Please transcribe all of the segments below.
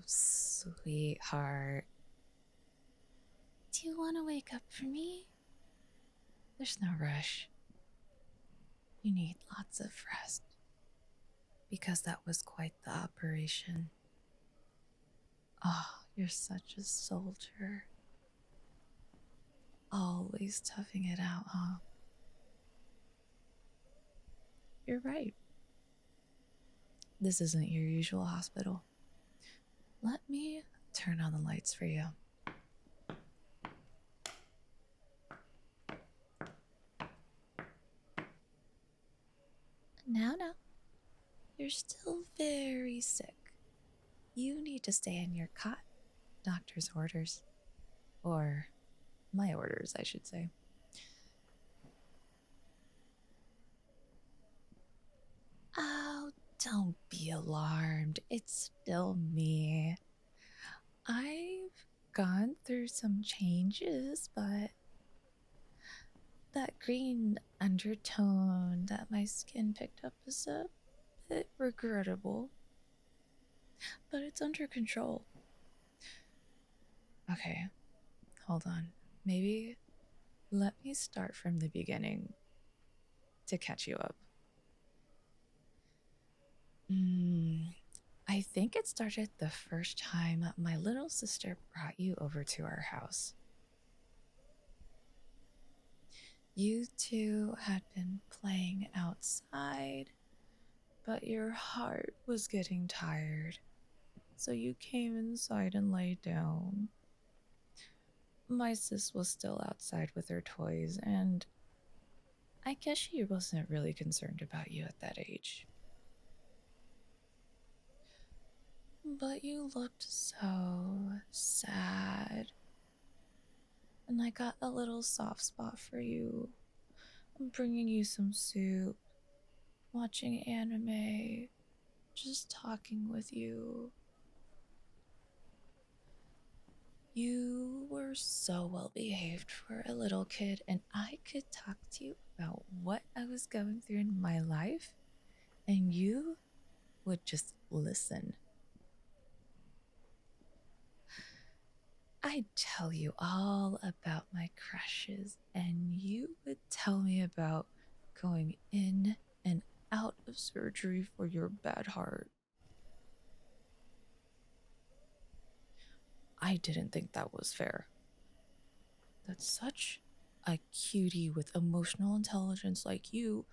sweetheart. Do you want to wake up for me? There's no rush. You need lots of rest. Because that was quite the operation. Oh, you're such a soldier. Always toughing it out, huh? You're right. This isn't your usual hospital. Let me turn on the lights for you. Now, you're still very sick. You need to stay in your cot. Doctor's orders. Or my orders, I should say. Oh, don't be alarmed. It's still me. I've gone through some changes, but that green undertone that my skin picked up is a bit regrettable. But it's under control. Okay, hold on. Maybe let me start from the beginning to catch you up. I think it started the first time my little sister brought you over to our house. You two had been playing outside, but your heart was getting tired, so you came inside and lay down. My sis was still outside with her toys, and I guess she wasn't really concerned about you at that age. But you looked so sad, and I got a little soft spot for you. I'm bringing you some soup, watching anime, just talking with you. You were so well behaved for a little kid, and I could talk to you about what I was going through in my life, and you would just listen. I'd tell you all about my crushes, and you would tell me about going in and out of surgery for your bad heart. I didn't think that was fair. That such a cutie with emotional intelligence like you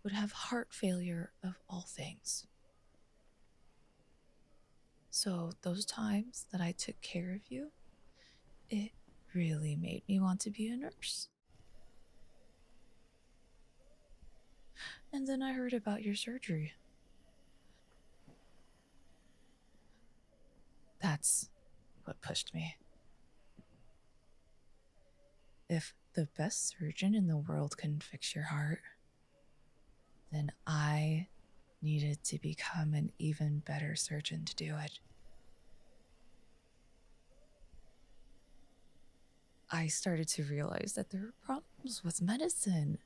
would have heart failure of all things. So those times that I took care of you, it really made me want to be a nurse. And then I heard about your surgery. That's what pushed me. If the best surgeon in the world couldn't fix your heart, then I needed to become an even better surgeon to do it. I started to realize that there were problems with medicine.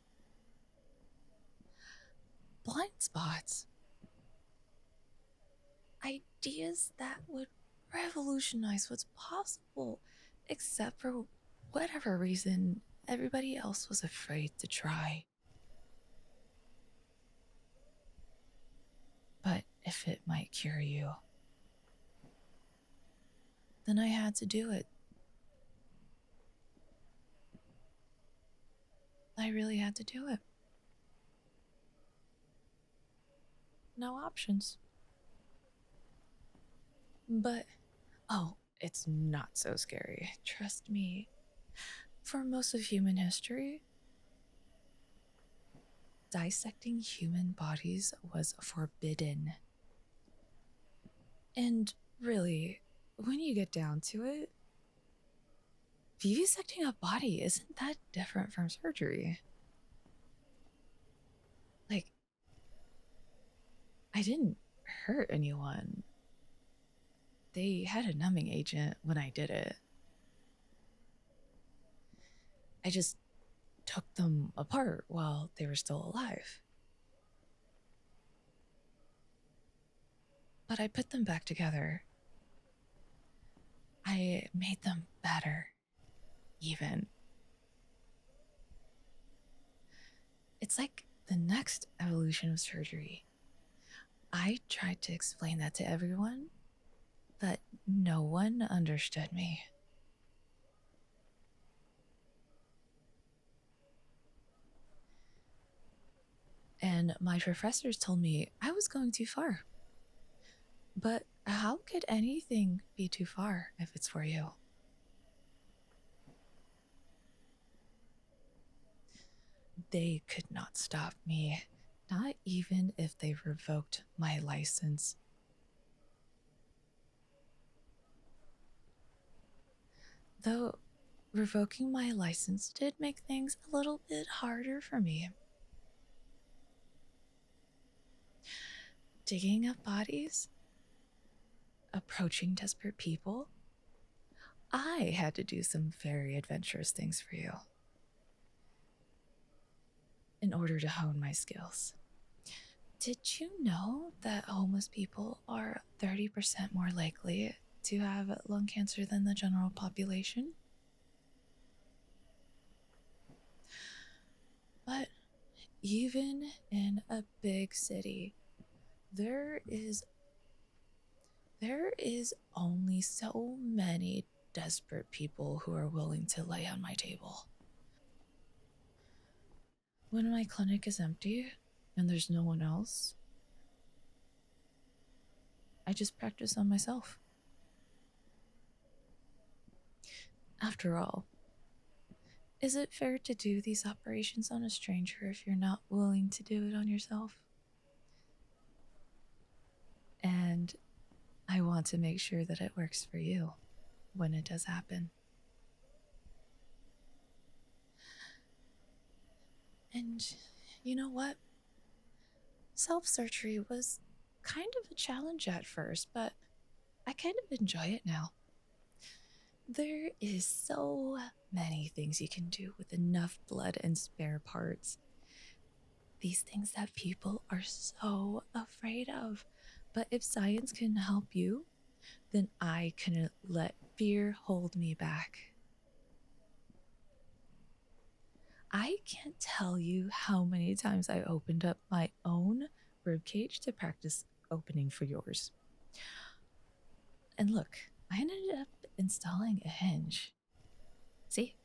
Blind spots. Ideas that would revolutionize what's possible, except for whatever reason everybody else was afraid to try. But if it might cure you, then I had to do it. I really had to do it. No options. But, oh, it's not so scary. Trust me. For most of human history, dissecting human bodies was forbidden. And really, when you get down to it, vivisecting a body isn't that different from surgery. Like, I didn't hurt anyone. They had a numbing agent when I did it. I just took them apart while they were still alive. But I put them back together I made them better, even. It's like the next evolution of surgery. I tried to explain that to everyone, but no one understood me. And my professors told me I was going too far. But how could anything be too far if it's for you? They could not stop me, not even if they revoked my license. Though revoking my license did make things a little bit harder for me. Digging up bodies, approaching desperate people, I had to do some very adventurous things for you in order to hone my skills. Did you know that homeless people are 30% more likely to have lung cancer than the general population? But even in a big city, there is only so many desperate people who are willing to lay on my table. When my clinic is empty and there's no one else, I just practice on myself. After all, is it fair to do these operations on a stranger if you're not willing to do it on yourself? And I want to make sure that it works for you when it does happen. And you know what? Self surgery was kind of a challenge at first, but I kind of enjoy it now. There is so many things you can do with enough blood and spare parts. These things that people are so afraid of. But if science can help you, then I couldn't let fear hold me back. I can't tell you how many times I opened up my own ribcage to practice opening for yours. And look, I ended up installing a hinge. See?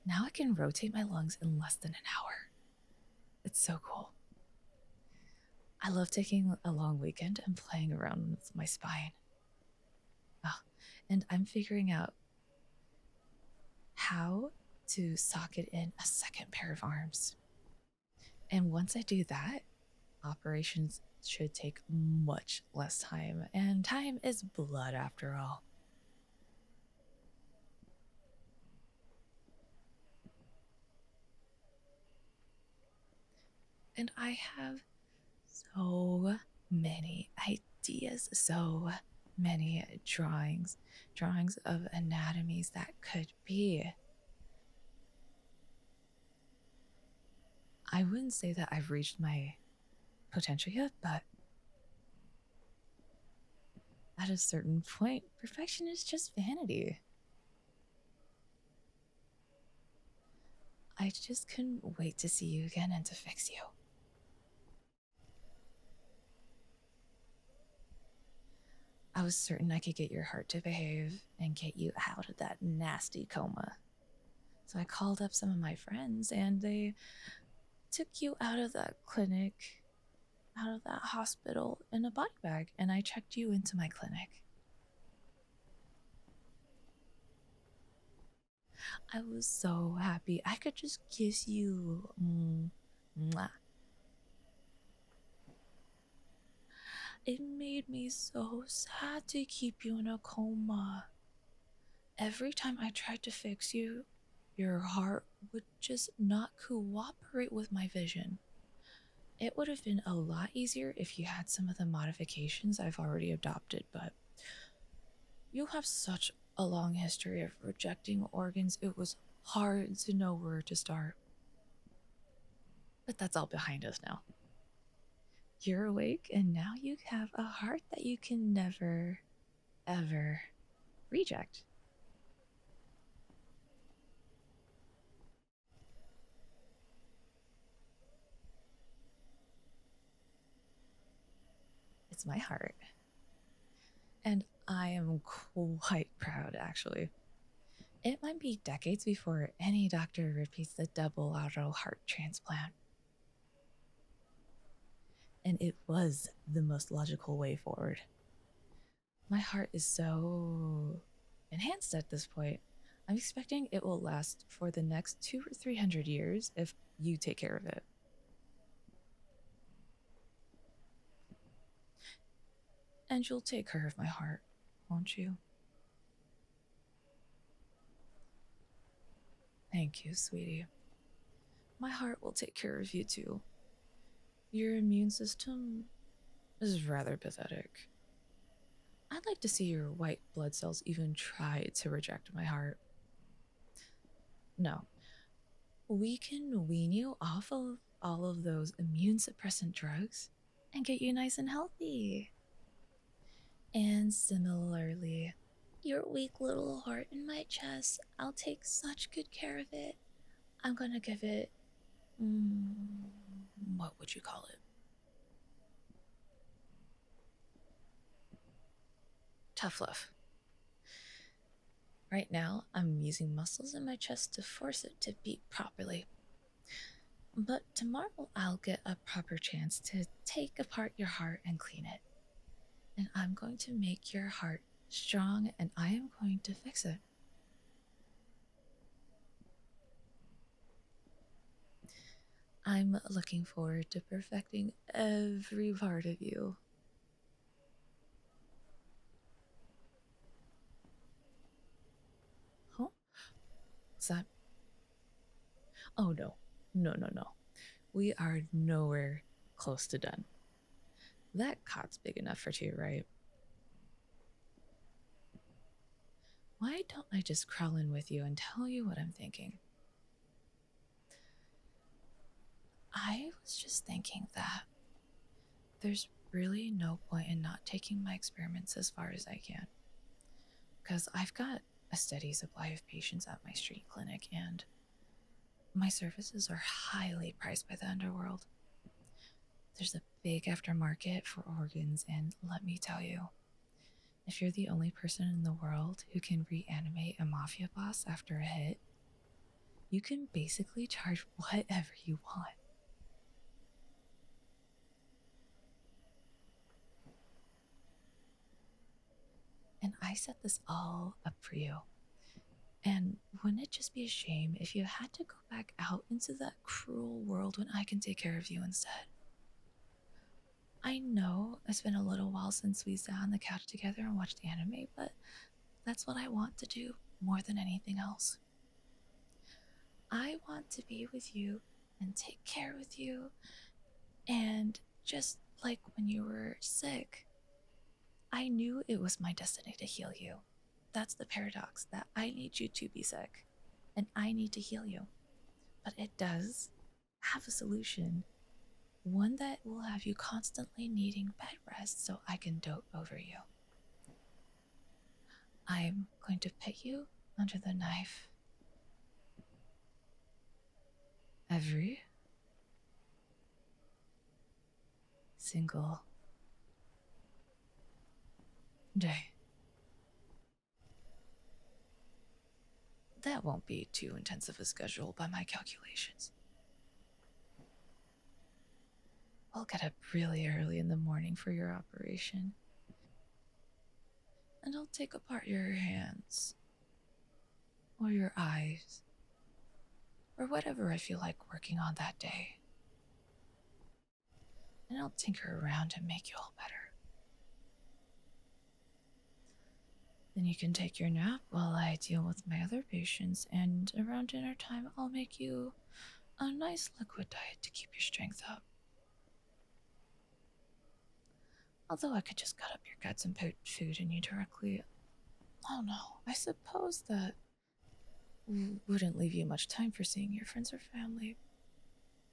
Now I can rotate my lungs in less than an hour. It's so cool. I love taking a long weekend and playing around with my spine. Oh, and I'm figuring out how to socket in a second pair of arms. And once I do that, operations should take much less time, and time is blood after all. And I have so many ideas, so many drawings of anatomies that could be. I wouldn't say that I've reached my potential yet, but at a certain point, perfection is just vanity. I just couldn't wait to see you again and to fix you. I was certain I could get your heart to behave and get you out of that nasty coma. So I called up some of my friends and they took you out of that clinic, out of that hospital in a body bag, and I checked you into my clinic. I was so happy. I could just kiss you. Mwah. It made me so sad to keep you in a coma. Every time I tried to fix you, your heart would just not cooperate with my vision. It would have been a lot easier if you had some of the modifications I've already adopted, but you have such a long history of rejecting organs, it was hard to know where to start. But that's all behind us now. You're awake, and now you have a heart that you can never, ever reject. It's my heart. And I am quite proud, actually. It might be decades before any doctor repeats the double auto heart transplant. And it was the most logical way forward. My heart is so enhanced at this point. I'm expecting it will last for the next 200 or 300 years if you take care of it. And you'll take care of my heart, won't you? Thank you, sweetie. My heart will take care of you too. Your immune system is rather pathetic. I'd like to see your white blood cells even try to reject my heart. No, we can wean you off of all of those immune suppressant drugs and get you nice and healthy. And similarly, your weak little heart in my chest, I'll take such good care of it. I'm gonna give it, what would you call it? Tough love. Right now, I'm using muscles in my chest to force it to beat properly. But tomorrow, I'll get a proper chance to take apart your heart and clean it. And I'm going to make your heart strong, and I am going to fix it. I'm looking forward to perfecting every part of you. Huh? Is that? Oh no. No, no, no. We are nowhere close to done. That cot's big enough for two, right? Why don't I just crawl in with you and tell you what I'm thinking? I was just thinking that there's really no point in not taking my experiments as far as I can. Because I've got a steady supply of patients at my street clinic, and my services are highly priced by the underworld. There's a big aftermarket for organs, and let me tell you, if you're the only person in the world who can reanimate a mafia boss after a hit, you can basically charge whatever you want. And I set this all up for you. And wouldn't it just be a shame if you had to go back out into that cruel world when I can take care of you instead? I know it's been a little while since we sat on the couch together and watched anime, but that's what I want to do more than anything else. I want to be with you and take care of you, and just like when you were sick, I knew it was my destiny to heal you. That's the paradox, that I need you to be sick, and I need to heal you. But it does have a solution, one that will have you constantly needing bed rest so I can dote over you. I'm going to put you under the knife every single day. That won't be too intensive a schedule by my calculations. We'll get up really early in the morning for your operation, and I'll take apart your hands, or your eyes, or whatever I feel like working on that day. And I'll tinker around to make you all better. Then you can take your nap while I deal with my other patients, and around dinner time, I'll make you a nice liquid diet to keep your strength up. Although I could just cut up your guts and put food in you directly. Oh no, I suppose that wouldn't leave you much time for seeing your friends or family,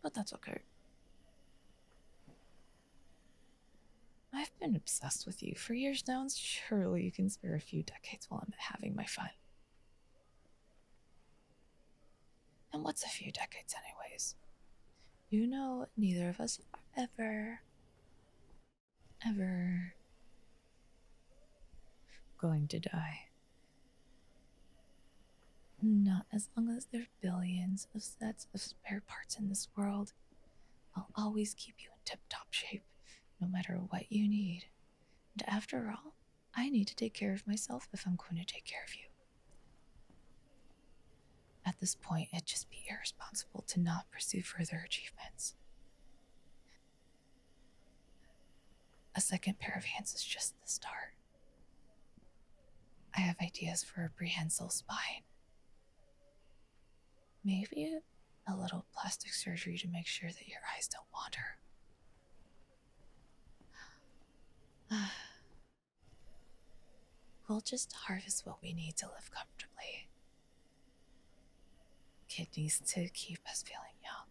but that's okay. been obsessed with you for years now, and surely you can spare a few decades while I'm having my fun. And what's a few decades, anyways? You know, neither of us are ever going to die. Not as long as there are billions of sets of spare parts in this world. I'll always keep you in tip-top shape, no matter what you need. And after all, I need to take care of myself if I'm going to take care of you. At this point, it'd just be irresponsible to not pursue further achievements. A second pair of hands is just the start. I have ideas for a prehensile spine. Maybe a little plastic surgery to make sure that your eyes don't wander. We'll just harvest what we need to live comfortably. Kidneys to keep us feeling young.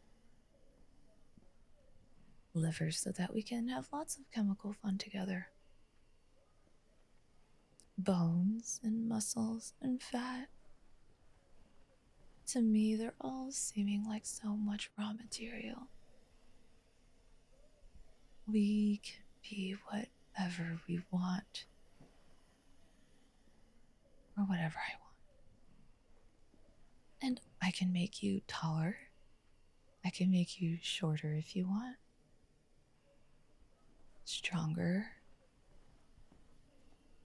Livers so that we can have lots of chemical fun together. Bones and muscles and fat. To me, they're all seeming like so much raw material. We can be whatever we want. Or whatever I want. And I can make you taller. I can make you shorter if you want. Stronger.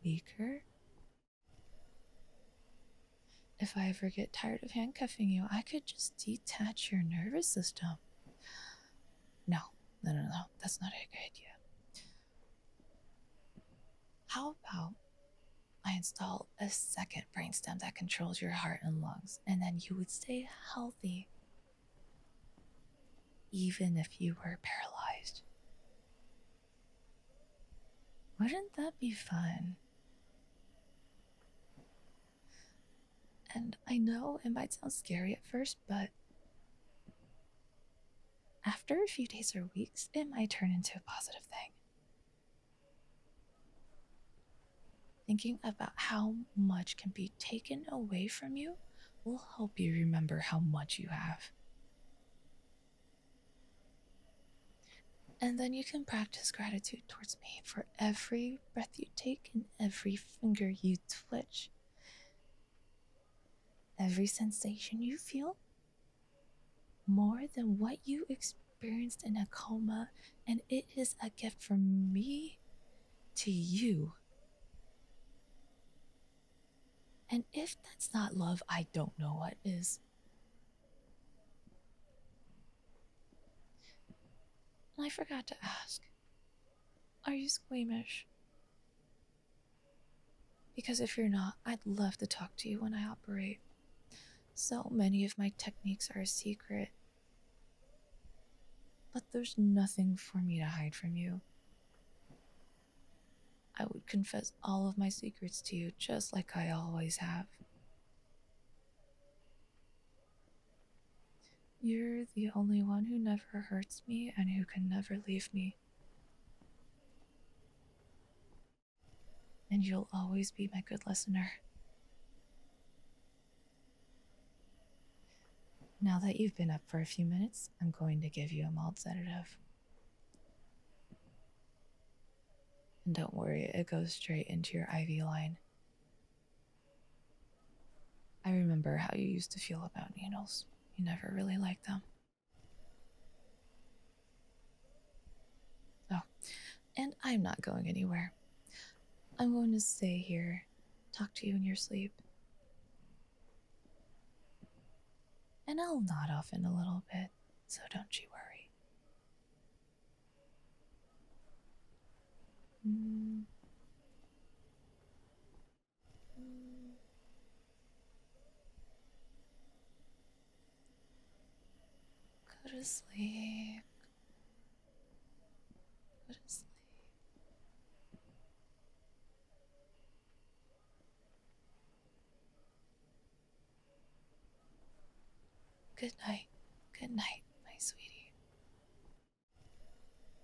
Weaker. If I ever get tired of handcuffing you, I could just detach your nervous system. No, that's not a good idea. How about I install a second brainstem that controls your heart and lungs, and then you would stay healthy, even if you were paralyzed. Wouldn't that be fun? And I know it might sound scary at first, but after a few days or weeks, it might turn into a positive thing. Thinking about how much can be taken away from you will help you remember how much you have. And then you can practice gratitude towards me for every breath you take and every finger you twitch. Every sensation you feel, more than what you experienced in a coma, and it is a gift from me to you. And if that's not love, I don't know what is. And I forgot to ask, are you squeamish? Because if you're not, I'd love to talk to you when I operate. So many of my techniques are a secret. But there's nothing for me to hide from you. I would confess all of my secrets to you just like I always have. You're the only one who never hurts me and who can never leave me. And you'll always be my good listener. Now that you've been up for a few minutes, I'm going to give you a mild sedative. And don't worry, it goes straight into your IV line. I remember how you used to feel about needles. You never really liked them. Oh, and I'm not going anywhere. I'm going to stay here, talk to you in your sleep. And I'll nod off in a little bit, so don't you worry. Go to sleep. Go to sleep. Good night. Good night.